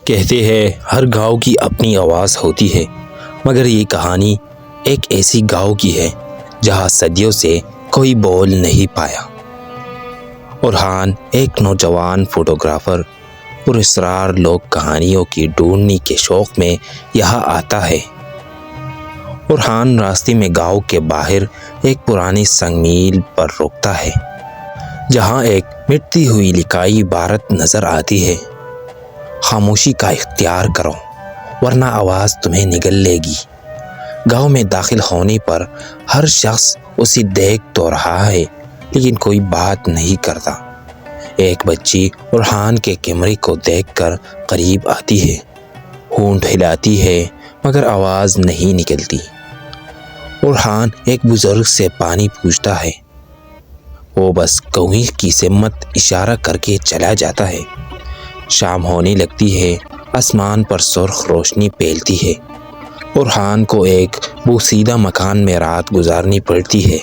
کہتے ہیں ہر گاؤں کی اپنی آواز ہوتی ہے، مگر یہ کہانی ایک ایسی گاؤں کی ہے جہاں صدیوں سے کوئی بول نہیں پایا۔ اورحان ایک نوجوان فوٹوگرافر پراسرار لوک کہانیوں کی ڈھونڈنے کے شوق میں یہاں آتا ہے۔ اورحان راستے میں گاؤں کے باہر ایک پرانی سنگ میل پر رکتا ہے، جہاں ایک مٹتی ہوئی لکھی عبارت نظر آتی ہے: خاموشی کا اختیار کرو ورنہ آواز تمہیں نگل لے گی۔ گاؤں میں داخل ہونے پر ہر شخص اسے دیکھ تو رہا ہے لیکن کوئی بات نہیں کرتا۔ ایک بچی اورحان کے کیمرے کو دیکھ کر قریب آتی ہے، ہونٹ ہلاتی ہے مگر آواز نہیں نکلتی۔ اورحان ایک بزرگ سے پانی پوچھتا ہے، وہ بس کنویں کی سمت اشارہ کر کے چلا جاتا ہے۔ شام ہونے لگتی ہے، آسمان پر سرخ روشنی پھیلتی ہے۔ اورحان کو ایک بوسیدہ مکان میں رات گزارنی پڑتی ہے۔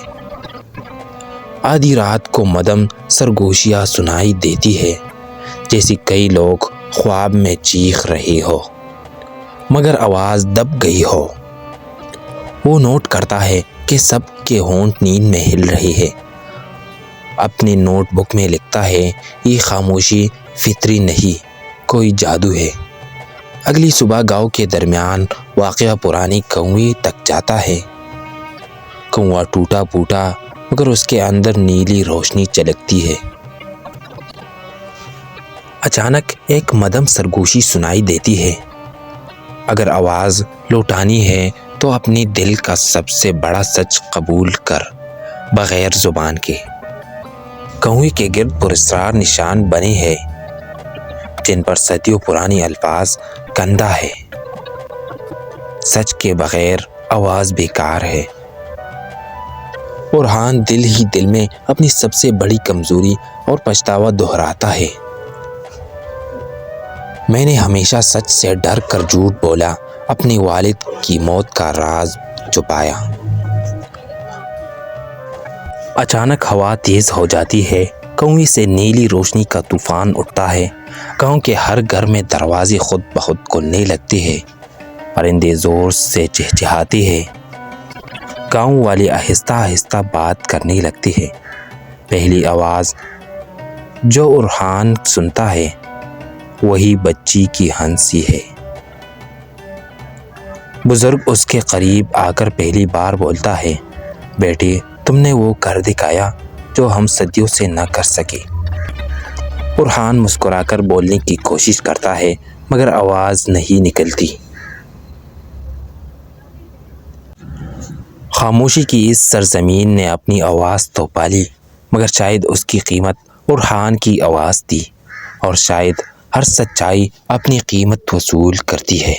آدھی رات کو مدھم سرگوشیاں سنائی دیتی ہے، جیسے کئی لوگ خواب میں چیخ رہے ہو مگر آواز دب گئی ہو۔ وہ نوٹ کرتا ہے کہ سب کے ہونٹ نیند میں ہل رہے ہیں۔ اپنے نوٹ بک میں لکھتا ہے، یہ خاموشی فطری نہیں، کوئی جادو ہے۔ اگلی صبح گاؤں کے درمیان واقع پرانی کنویں تک جاتا ہے۔ کنواں ٹوٹا پھوٹا مگر اس کے اندر نیلی روشنی چمکتی ہے۔ اچانک ایک مدھم سرگوشی سنائی دیتی ہے، اگر آواز لوٹانی ہے تو اپنے دل کا سب سے بڑا سچ قبول کر، بغیر زبان کے۔ کنویں کے گرد پراسرار نشان بنے ہیں جن پر صدیوں پرانے الفاظ کندہ ہے: سچ کے بغیر آواز بیکار ہے۔ اورحان دل ہی دل میں اپنی سب سے بڑی کمزوری اور پچھتاوا دہراتا ہے: میں نے ہمیشہ سچ سے ڈر کر جھوٹ بولا، اپنے والد کی موت کا راز چھپایا۔ اچانک ہوا تیز ہو جاتی ہے، کنویں سے نیلی روشنی کا طوفان اٹھتا ہے۔ گاؤں کے ہر گھر میں دروازے خود بخود کھلنے لگتے ہیں، پرندے زور سے چہچہاتے ہیں، گاؤں والے آہستہ آہستہ بات کرنے لگتے ہیں۔ پہلی آواز جو اورحان سنتا ہے وہی بچی کی ہنسی ہے۔ بزرگ اس کے قریب آ کر پہلی بار بولتا ہے، بیٹے تم نے وہ کر دکھایا جو ہم صدیوں سے نہ کر سکے۔ اورحان مسکرا کر بولنے کی کوشش کرتا ہے مگر آواز نہیں نکلتی۔ خاموشی کی اس سرزمین نے اپنی آواز تو پالی مگر شاید اس کی قیمت اورحان کی آواز تھی، اور شاید ہر سچائی اپنی قیمت وصول کرتی ہے۔